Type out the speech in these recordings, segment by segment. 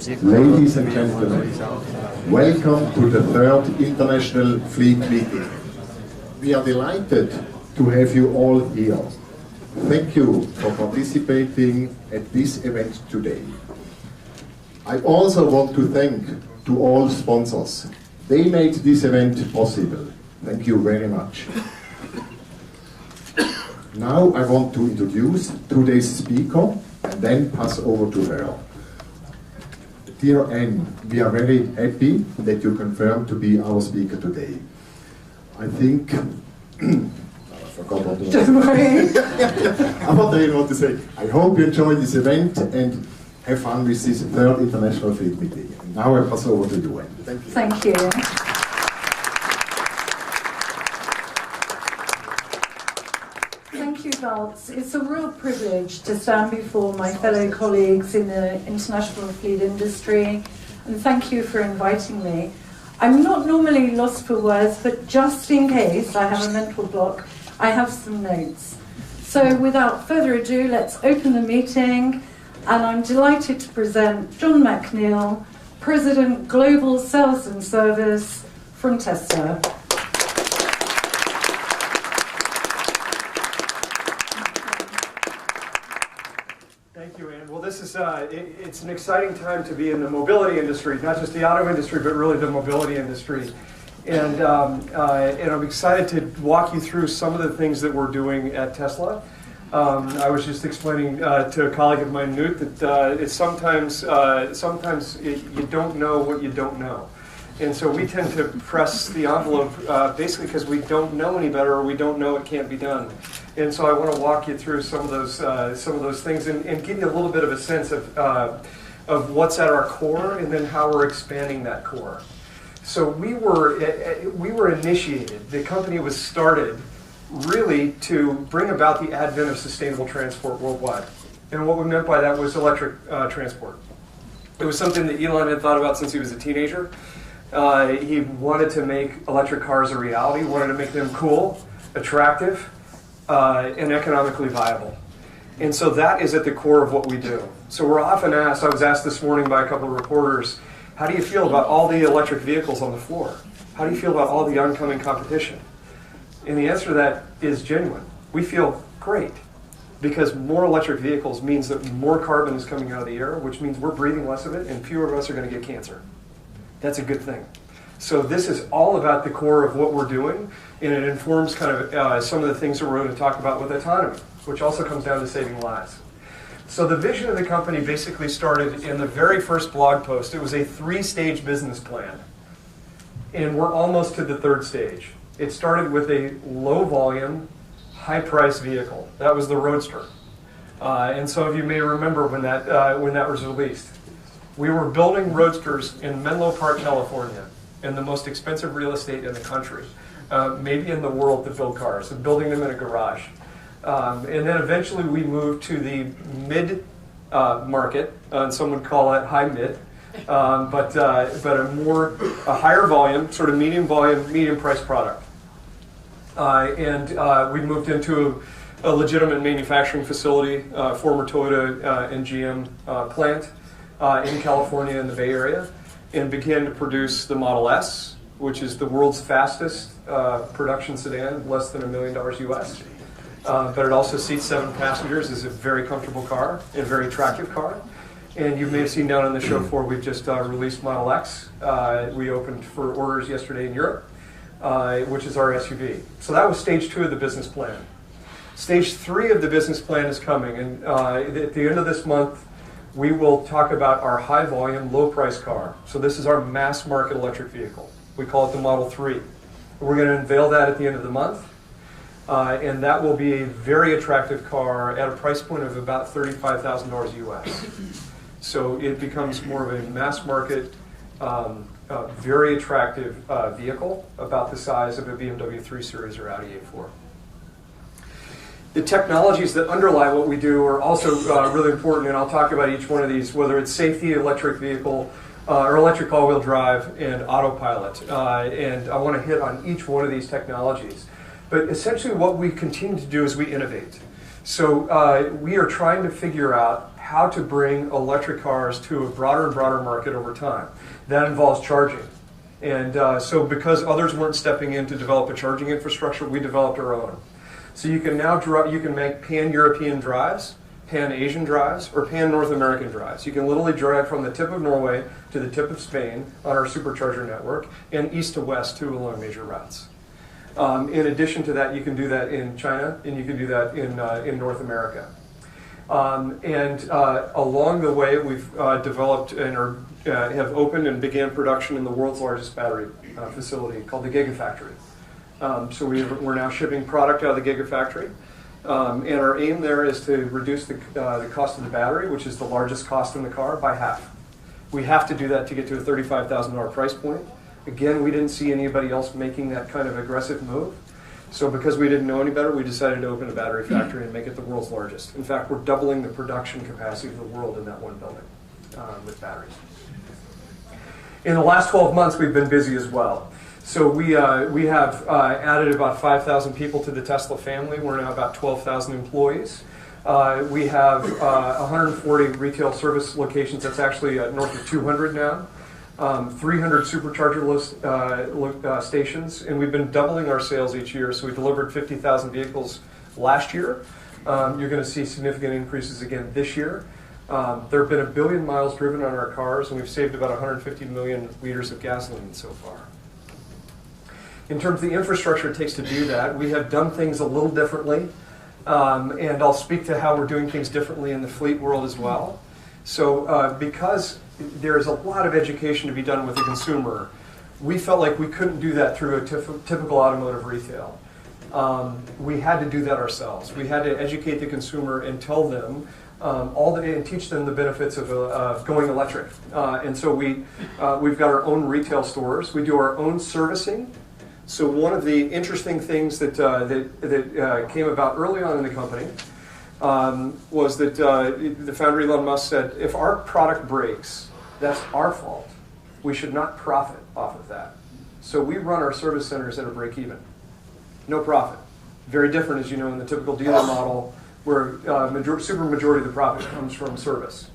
Ladies and gentlemen, welcome to the third International Fleet Meeting. We are delighted to have you all here. Thank you for participating at this event today. I also want to thank to all sponsors. They made this event possible. Thank you very much. Now I want to introduce today's speaker and then pass over to her. Dear Anne, we are very happy that you confirmed to be our speaker today. I think, I forgot what Don't worry. what I want to say. I hope you enjoy this event and have fun with this third International Fleet Meeting. And now I pass over to you, Anne. Thank you. Thank you. It's a real privilege to stand before my fellow colleagues in the international fleet industry, and thank you for inviting me. I'm not normally lost for words, but just in case I have a mental block, I have some notes. So without further ado, let's open the meeting, and I'm delighted to present Jon McNeill, President Global Sales and Service from Tesla. Thank you, Anne. Well, this is it's an exciting time to be in the mobility industry, not just the auto industry, but really the mobility industry. And I'm excited to walk you through some of the things that we're doing at Tesla. I was just explaining to a colleague of mine, Newt, that it's sometimes you don't know what you don't know. And so we tend to press the envelope basically because we don't know any better, or we don't know it can't be done. And so I want to walk you through some of those things and give you a little bit of a sense of what's at our core and then how we're expanding that core. So we were initiated. The company was started really to bring about the advent of sustainable transport worldwide. And what we meant by that was electric transport. It was something that Elon had thought about since he was a teenager. He wanted to make electric cars a reality, wanted to make them cool, attractive, and economically viable. And so that is at the core of what we do. So we're often asked, I was asked this morning by a couple of reporters, how do you feel about all the electric vehicles on the floor? How do you feel about all the oncoming competition? And the answer to that is genuine. We feel great, because more electric vehicles means that more carbon is coming out of the air, which means we're breathing less of it and fewer of us are going to get cancer. That's a good thing. So this is all about the core of what we're doing, and it informs kind of some of the things that we're going to talk about with autonomy, which also comes down to saving lives. So the vision of the company basically started in the very first blog post. It was a 3-stage business plan, and we're almost to the 3rd stage. It started with a low-volume, high-price vehicle. That was the Roadster. And some of you may remember when that was released. We were building Roadsters in Menlo Park, California, in the most expensive real estate in the country, maybe in the world to build cars, and building them in a garage. And then eventually we moved to the mid-market, and some would call it high-mid, but a higher volume, sort of medium volume, medium price product. And we moved into a legitimate manufacturing facility, former Toyota and GM plant in California in the Bay Area, and began to produce the Model S, which is the world's fastest production sedan, less than $1 million US. But it also seats 7 passengers, is a very comfortable car, and a very attractive car. And you may have seen down on the show floor, we've just released Model X. We opened for orders yesterday in Europe, which is our SUV. So that was stage 2 of the business plan. Stage 3 of the business plan is coming, and at the end of this month, we will talk about our high-volume, low-price car. So this is our mass-market electric vehicle. We call it the Model 3. We're going to unveil that at the end of the month, and that will be a very attractive car at a price point of about $35,000 US. So it becomes more of a mass-market, very attractive vehicle, about the size of a BMW 3 Series or Audi A4. The technologies that underlie what we do are also really important, and I'll talk about each one of these, whether it's safety, electric vehicle, or electric all-wheel drive, and autopilot. And I want to hit on each one of these technologies. But essentially what we continue to do is we innovate. So we are trying to figure out how to bring electric cars to a broader and broader market over time. That involves charging. And so because others weren't stepping in to develop a charging infrastructure, we developed our own. So you can now you can make pan-European drives, pan-Asian drives, or pan-North American drives. You can literally drive from the tip of Norway to the tip of Spain on our supercharger network, and east to west too along major routes. In addition to that, you can do that in China, and you can do that in North America. Along the way, we've developed and have opened and began production in the world's largest battery facility called the Gigafactory. So we're now shipping product out of the Gigafactory. And our aim there is to reduce the cost of the battery, which is the largest cost in the car, by half. We have to do that to get to a $35,000 price point. Again, we didn't see anybody else making that kind of aggressive move. So because we didn't know any better, we decided to open a battery factory and make it the world's largest. In fact, we're doubling the production capacity of the world in that one building with batteries. In the last 12 months, we've been busy as well. So we have added about 5,000 people to the Tesla family. We're now about 12,000 employees. We have 140 retail service locations. That's actually north of 200 now. 300 supercharger stations, and we've been doubling our sales each year. So we delivered 50,000 vehicles last year. You're going to see significant increases again this year. There have been 1 billion miles driven on our cars, and we've saved about 150 million liters of gasoline so far. In terms of the infrastructure it takes to do that, we have done things a little differently, and I'll speak to how we're doing things differently in the fleet world as well. So because there's a lot of education to be done with the consumer, we felt like we couldn't do that through a typical automotive retail. We had to do that ourselves. We had to educate the consumer and tell them and teach them the benefits of going electric. And so we've got our own retail stores. We do our own servicing. So one of the interesting things that came about early on in the company was that the founder Elon Musk said, if our product breaks, that's our fault. We should not profit off of that. So we run our service centers at a break even. No profit. Very different, as you know, in the typical dealer model where super majority of the profit comes from service.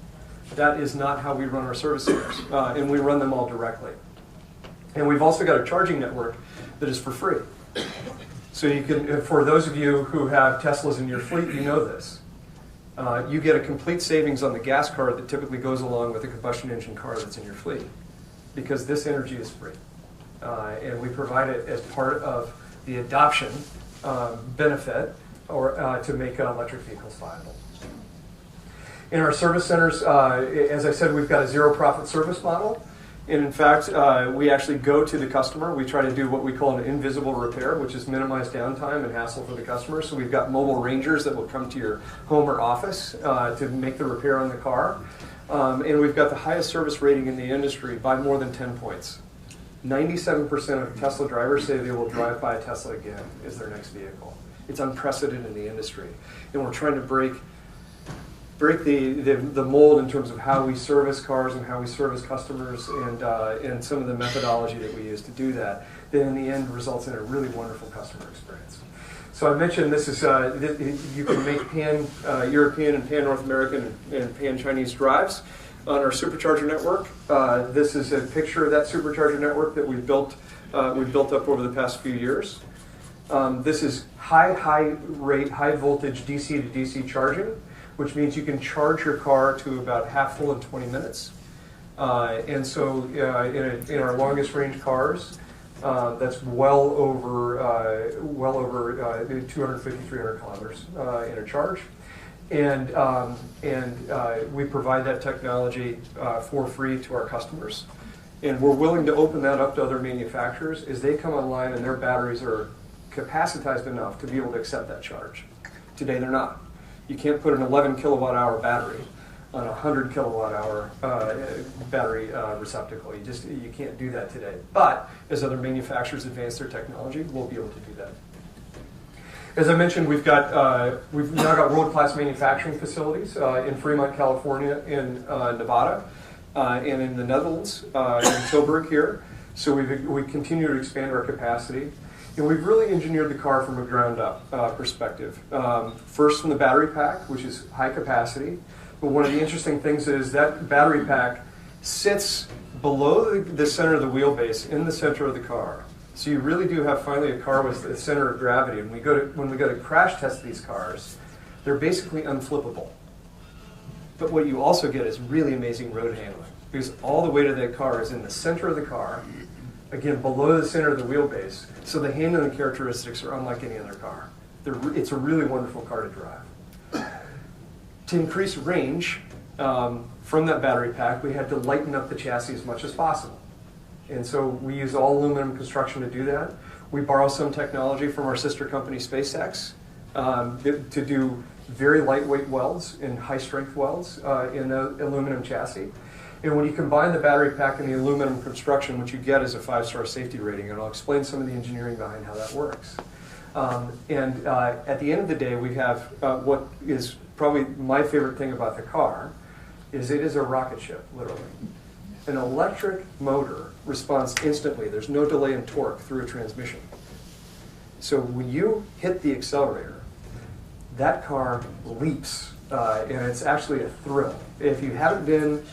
That is not how we run our service centers, and we run them all directly. And we've also got a charging network that is for free. So you can, for those of you who have Teslas in your fleet, you know this. You get a complete savings on the gas card that typically goes along with a combustion engine car that's in your fleet, because this energy is free. And we provide it as part of the adoption benefit or to make electric vehicles viable. In our service centers, as I said, we've got a zero profit service model. And in fact, we actually go to the customer. We try to do what we call an invisible repair, which is minimize downtime and hassle for the customer. So we've got mobile rangers that will come to your home or office to make the repair on the car. And we've got the highest service rating in the industry by more than 10 points. 97% of Tesla drivers say they will drive by a Tesla again as their next vehicle. It's unprecedented in the industry. And we're trying to break the mold in terms of how we service cars and how we service customers and some of the methodology that we use to do that in the end results in a really wonderful customer experience. So I mentioned this is you can make pan-European and pan-North American and pan-Chinese drives on our supercharger network. This is a picture of that supercharger network that we've built up over the past few years. This is high voltage DC to DC charging, which means you can charge your car to about half full in 20 minutes. And so in our longest range cars, that's well over 250, 300 kilometers in a charge. And we provide that technology for free to our customers. And we're willing to open that up to other manufacturers as they come online and their batteries are capacitized enough to be able to accept that charge. Today they're not. You can't put an 11 kilowatt hour battery on a 100 kilowatt hour battery receptacle. You can't do that today. But as other manufacturers advance their technology, we'll be able to do that. As I mentioned, we've now got world-class manufacturing facilities in Fremont, California, in Nevada, and in the Netherlands, in Tilburg here. So we continue to expand our capacity. And we've really engineered the car from a ground-up perspective. First from the battery pack, which is high capacity, But one of the interesting things is that battery pack sits below the center of the wheelbase in the center of the car. So you really do have finally a car with the center of gravity. And when we go to crash test these cars, they're basically unflippable. But what you also get is really amazing road handling, because all the weight of that car is in the center of the car, again, below the center of the wheelbase. So the handling characteristics are unlike any other car. It's a really wonderful car to drive. To increase range from that battery pack, we had to lighten up the chassis as much as possible. And so we use all aluminum construction to do that. We borrow some technology from our sister company, SpaceX, to do very lightweight welds and high-strength welds in the aluminum chassis. And when you combine the battery pack and the aluminum construction, what you get is a 5-star safety rating. And I'll explain some of the engineering behind how that works. At the end of the day, we have what is probably my favorite thing about the car, is it is a rocket ship, literally. An electric motor responds instantly. There's no delay in torque through a transmission. So when you hit the accelerator, that car leaps, and it's actually a thrill. If you haven't been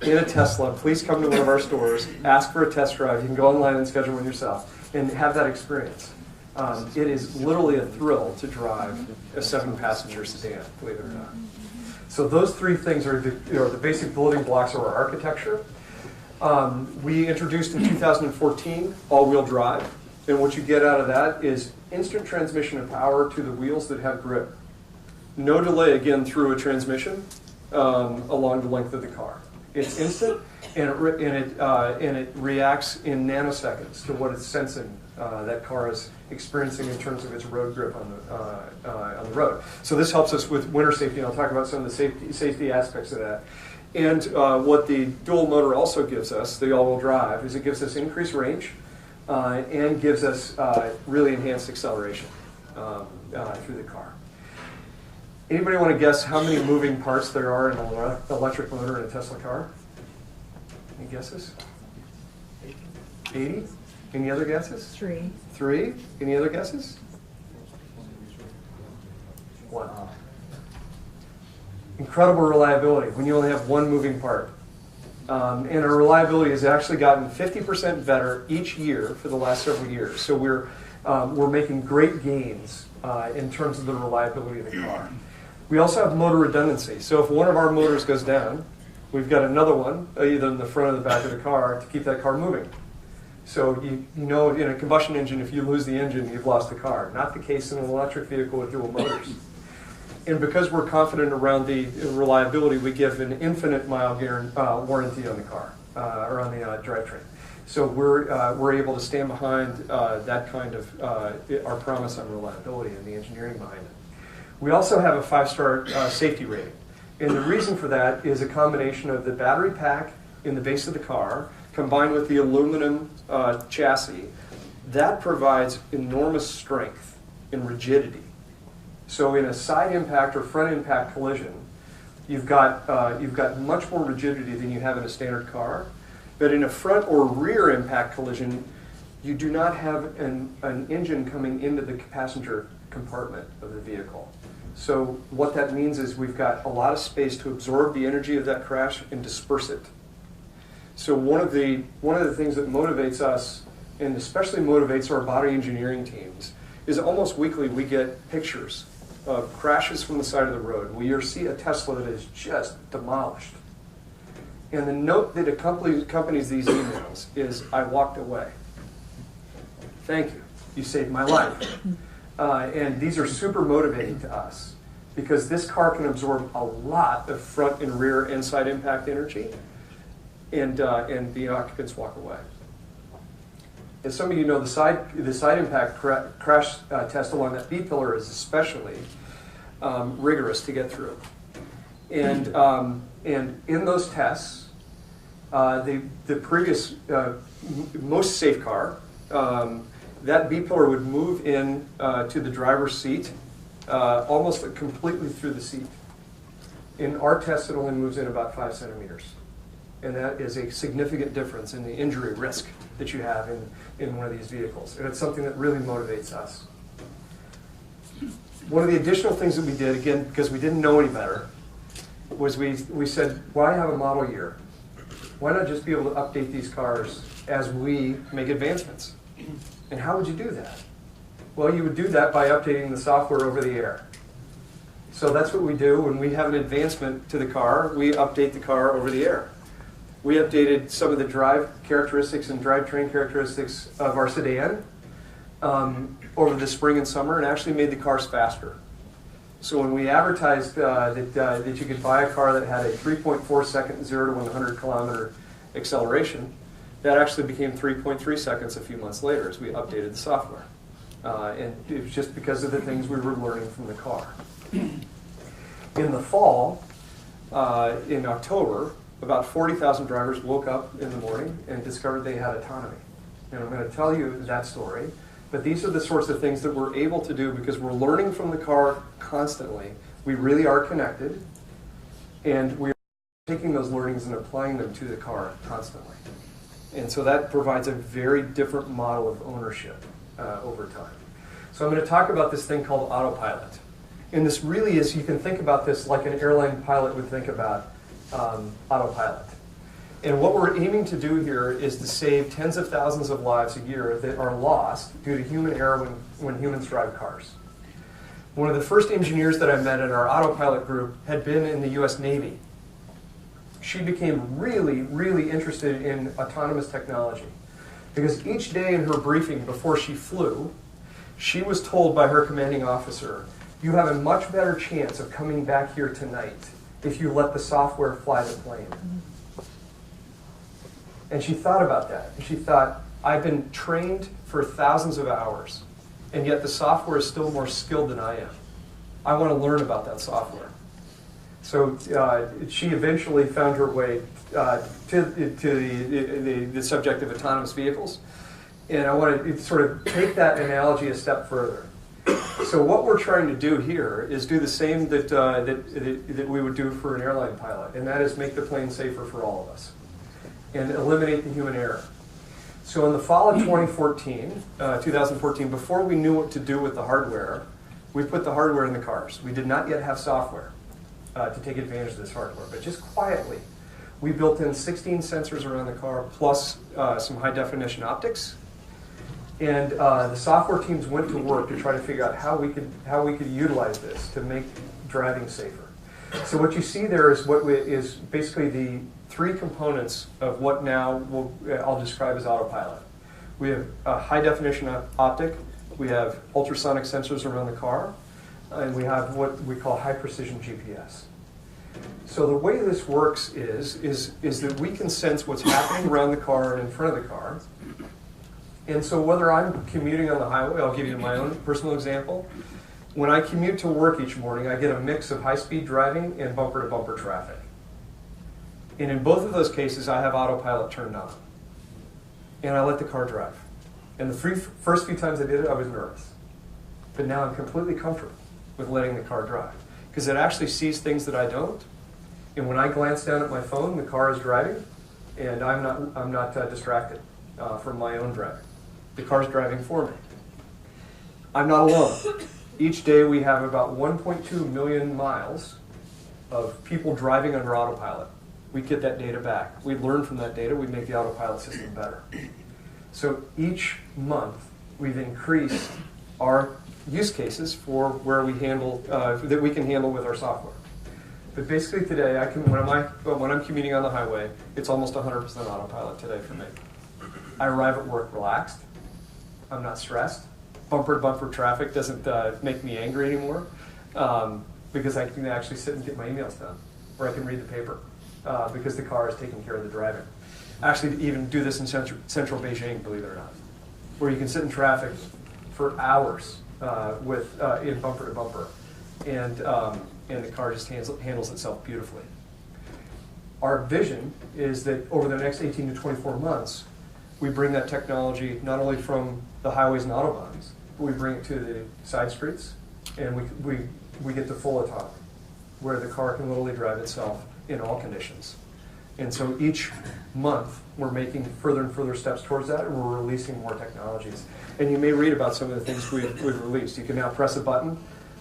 in a Tesla, please come to one of our stores, ask for a test drive. You can go online and schedule one yourself and have that experience. It is literally a thrill to drive a 7-passenger sedan, believe it or not. So those three things are the basic building blocks of our architecture. We introduced in 2014 all-wheel drive, and what you get out of that is instant transmission of power to the wheels that have grip. No delay, again, through a transmission along the length of the car. It's instant, and it reacts in nanoseconds to what it's sensing that car is experiencing in terms of its road grip on the road. So this helps us with winter safety, and I'll talk about some of the safety aspects of that. And what the dual motor also gives us, the all-wheel drive, is it gives us increased range and gives us really enhanced acceleration through the car. Anybody want to guess how many moving parts there are in an electric motor in a Tesla car? Any guesses? 80? Any other guesses? 3. 3? Any other guesses? 1. Incredible reliability when you only have one moving part. And our reliability has actually gotten 50% better each year for the last several years. So we're making great gains in terms of the reliability of the car. We also have motor redundancy. So if one of our motors goes down, we've got another one, either in the front or the back of the car, to keep that car moving. So you know, in a combustion engine, if you lose the engine, you've lost the car. Not the case in an electric vehicle with dual motors. And because we're confident around the reliability, we give an infinite mile warranty on the car, or on the drivetrain. So we're able to stand behind that kind of our promise on reliability and the engineering behind it. We also have a 5-star safety rating. And the reason for that is a combination of the battery pack in the base of the car combined with the aluminum chassis. That provides enormous strength and rigidity. So in a side impact or front impact collision, you've got much more rigidity than you have in a standard car. But in a front or rear impact collision, you do not have an engine coming into the passenger compartment of the vehicle. So what that means is we've got a lot of space to absorb the energy of that crash and disperse it. So one of the things that motivates us, and especially motivates our body engineering teams, is almost weekly we get pictures of crashes from the side of the road where you see a Tesla that is just demolished. And the note that accompanies these emails is, "I walked away. Thank you. You saved my life." And these are super motivating to us because this car can absorb a lot of front and rear and side impact energy, and the occupants walk away. As some of you know, the side impact crash test along that B pillar is especially rigorous to get through. And in those tests, the previous most safe car, that B pillar would move in to the driver's seat almost completely through the seat. In our test, it only moves in about 5 centimeters. And that is a significant difference in the injury risk that you have in one of these vehicles. And it's something that really motivates us. One of the additional things that we did, again, because we didn't know any better, was we said, why have a model year? Why not just be able to update these cars as we make advancements? And how would you do that? Well, you would do that by updating the software over the air. So that's what we do when we have an advancement to the car. We update the car over the air. We updated some of the drive characteristics and drivetrain characteristics of our sedan over the spring and summer, and actually made the cars faster. So when we advertised that you could buy a car that had a 3.4 second 0 to 100 kilometer acceleration, that actually became 3.3 seconds a few months later as we updated the software. And it was just because of the things we were learning from the car. In the fall, in October, about 40,000 drivers woke up in the morning and discovered they had autonomy. And I'm going to tell you that story. But these are the sorts of things that we're able to do because we're learning from the car constantly. We really are connected. And we're taking those learnings and applying them to the car constantly. And so that provides a very different model of ownership over time. So I'm going to talk about this thing called autopilot. And this really is, you can think about this like an airline pilot would think about autopilot. And what we're aiming to do here is to save tens of thousands of lives a year that are lost due to human error when humans drive cars. One of the first engineers that I met in our autopilot group had been in the US Navy. She became really, really interested in autonomous technology because each day in her briefing before she flew, she was told by her commanding officer, you have a much better chance of coming back here tonight if you let the software fly the plane. And she thought about that. And she thought, I've been trained for thousands of hours, and yet the software is still more skilled than I am. I want to learn about that software. So she eventually found her way to the subject of autonomous vehicles. And I want to sort of take that analogy a step further. So what we're trying to do here is do the same that we would do for an airline pilot, and that is make the plane safer for all of us and eliminate the human error. So in the fall of 2014, before we knew what to do with the hardware, we put the hardware in the cars. We did not yet have software to take advantage of this hardware, but just quietly, we built in 16 sensors around the car, plus some high-definition optics. And the software teams went to work to try to figure out how we could utilize this to make driving safer. So what you see there is is basically the three components of what now I'll describe as autopilot. We have a high-definition optic, we have ultrasonic sensors around the car, and we have what we call high-precision GPS. So the way this works is that we can sense what's happening around the car and in front of the car. And so whether I'm commuting on the highway, I'll give you my own personal example. When I commute to work each morning, I get a mix of high-speed driving and bumper-to-bumper traffic. And in both of those cases, I have autopilot turned on. And I let the car drive. And the first few times I did it, I was nervous. But now I'm completely comfortable with letting the car drive. Because it actually sees things that I don't. And when I glance down at my phone, the car is driving, and I'm not distracted from my own driving. The car's driving for me. I'm not alone. Each day we have about 1.2 million miles of people driving under autopilot. We get that data back. We learn from that data. We make the autopilot system better. So each month we've increased our use cases for where we handle that we can handle with our software. But basically today, when I'm commuting on the highway, it's almost 100% autopilot today for me. I arrive at work relaxed. I'm not stressed. Bumper-to-bumper traffic doesn't make me angry anymore because I can actually sit and get my emails done, or I can read the paper because the car is taking care of the driving. I actually even do this in central Beijing, believe it or not, where you can sit in traffic for hours in bumper-to-bumper, and the car just handles itself beautifully. Our vision is that over the next 18 to 24 months, we bring that technology not only from the highways and autobahns, but we bring it to the side streets, and we get to full autonomy, where the car can literally drive itself in all conditions. And so each month, we're making further and further steps towards that, and we're releasing more technologies. And you may read about some of the things we've released. You can now press a button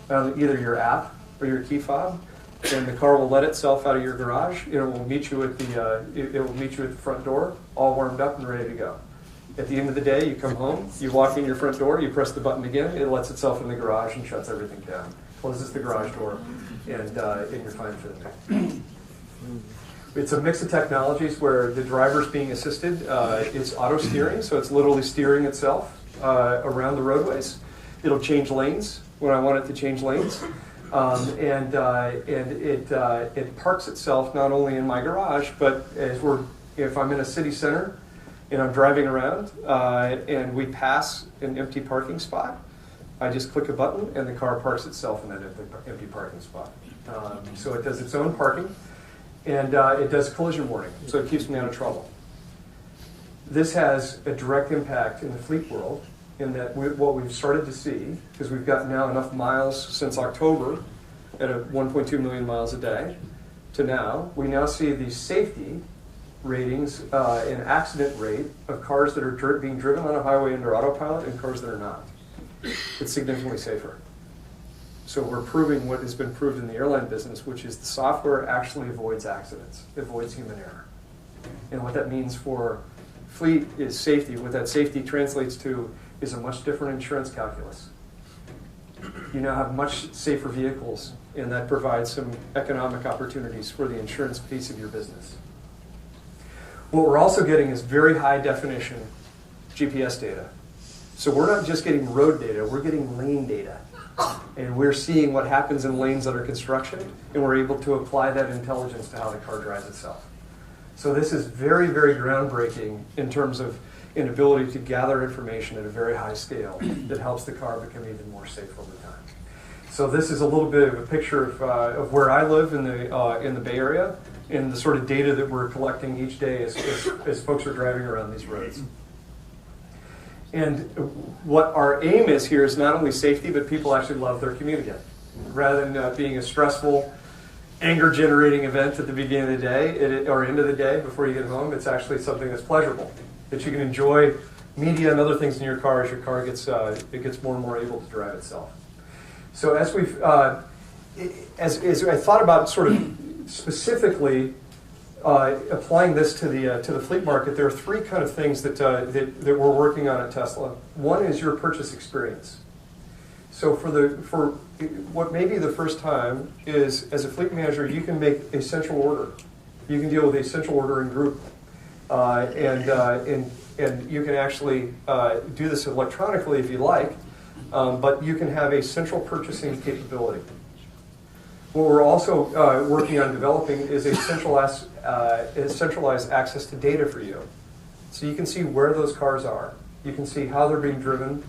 on either your app or your key fob, and the car will let itself out of your garage. It will meet you at the front door, all warmed up and ready to go. At the end of the day, you come home, you walk in your front door, you press the button again, it lets itself in the garage and shuts everything down, closes the garage door, and you're fine for the day. It's a mix of technologies where the driver's being assisted. It's auto steering, so it's literally steering itself around the roadways. It'll change lanes when I want it to change lanes. And it parks itself not only in my garage, but if I'm in a city center and I'm driving around and we pass an empty parking spot, I just click a button and the car parks itself in that empty parking spot. So it does its own parking, and it does collision warning, so it keeps me out of trouble. This has a direct impact in the fleet world, in that what we've started to see, because we've got now enough miles since October at 1.2 million miles a day to now, we now see the safety ratings and accident rate of cars that are being driven on a highway under autopilot and cars that are not. It's significantly safer. So we're proving what has been proved in the airline business, which is the software actually avoids accidents, avoids human error. And what that means for fleet is safety. What that safety translates to is a much different insurance calculus. You now have much safer vehicles, and that provides some economic opportunities for the insurance piece of your business. What we're also getting is very high definition GPS data. So we're not just getting road data, we're getting lane data. And we're seeing what happens in lanes under construction, and we're able to apply that intelligence to how the car drives itself. So this is very, very groundbreaking in terms of an ability to gather information at a very high scale that helps the car become even more safe over time. So this is a little bit of a picture of where I live in the Bay Area, and the sort of data that we're collecting each day as folks are driving around these roads. And what our aim is here is not only safety, but people actually love their commute again. Rather than being a stressful, anger-generating event at the beginning of the day or end of the day before you get home, it's actually something that's pleasurable, that you can enjoy media and other things in your car as your car gets more and more able to drive itself. So as I thought about sort of specifically applying this to the fleet market, there are three kind of things that we're working on at Tesla. One is your purchase experience. So for what may be the first time is, as a fleet manager, you can make a central order. You can deal with a central ordering group, and you can actually do this electronically if you like, but you can have a central purchasing capability. What we're also working on developing is a centralized access to data for you. So you can see where those cars are. You can see how they're being driven,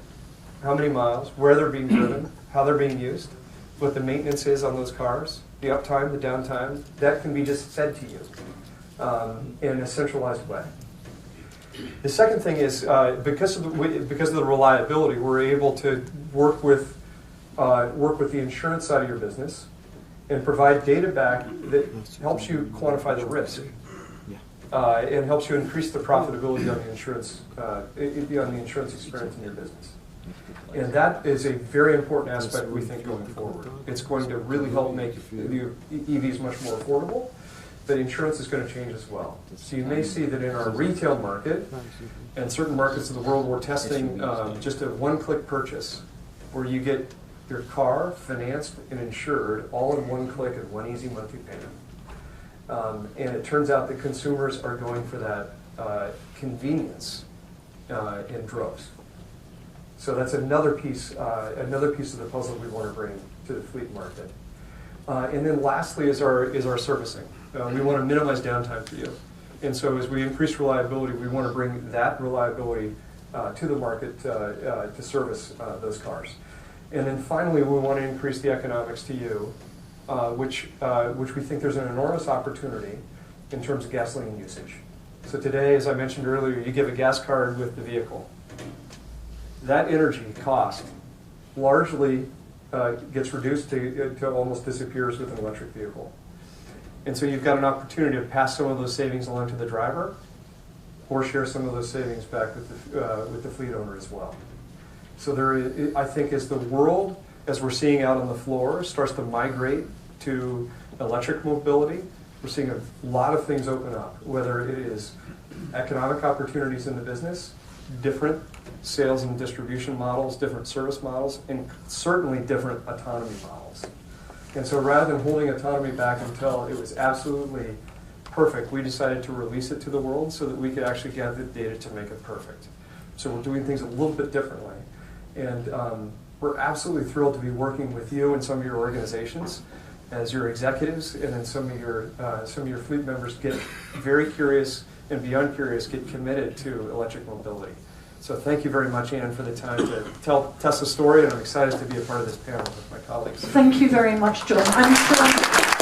how many miles, where they're being driven, how they're being used, what the maintenance is on those cars, the uptime, the downtime. That can be just fed to you in a centralized way. The second thing is because of the reliability, we're able to work with the insurance side of your business and provide data back that helps you quantify the risk and helps you increase the profitability on the insurance experience in your business. And that is a very important aspect, we think, going forward. It's going to really help make the EVs much more affordable, but insurance is going to change as well. So you may see that in our retail market and certain markets of the world, we're testing just a one-click purchase where you get your car financed and insured all in one click and one easy monthly payment. And it turns out that consumers are going for that convenience in droves. So that's another piece of the puzzle we want to bring to the fleet market. And then lastly is our servicing. We want to minimize downtime for you. And so as we increase reliability, we want to bring that reliability to the market to service those cars. And then finally, we want to increase the economics to you, which we think there's an enormous opportunity in terms of gasoline usage. So today, as I mentioned earlier, you give a gas card with the vehicle. That energy cost largely gets reduced to almost disappears with an electric vehicle. And so you've got an opportunity to pass some of those savings along to the driver or share some of those savings back with the fleet owner as well. So I think as the world, as we're seeing out on the floor, starts to migrate to electric mobility. We're seeing a lot of things open up, whether it is economic opportunities in the business, different sales and distribution models, different service models, and certainly different autonomy models. And so rather than holding autonomy back until it was absolutely perfect, we decided to release it to the world so that we could actually gather the data to make it perfect. So we're doing things a little bit differently. And we're absolutely thrilled to be working with you and some of your organizations as your executives, and then some of your fleet members get very curious and beyond curious, get committed to electric mobility. So thank you very much, Ann, for the time to tell Tessa's story, and I'm excited to be a part of this panel with my colleagues. Thank you very much, John. I'm sure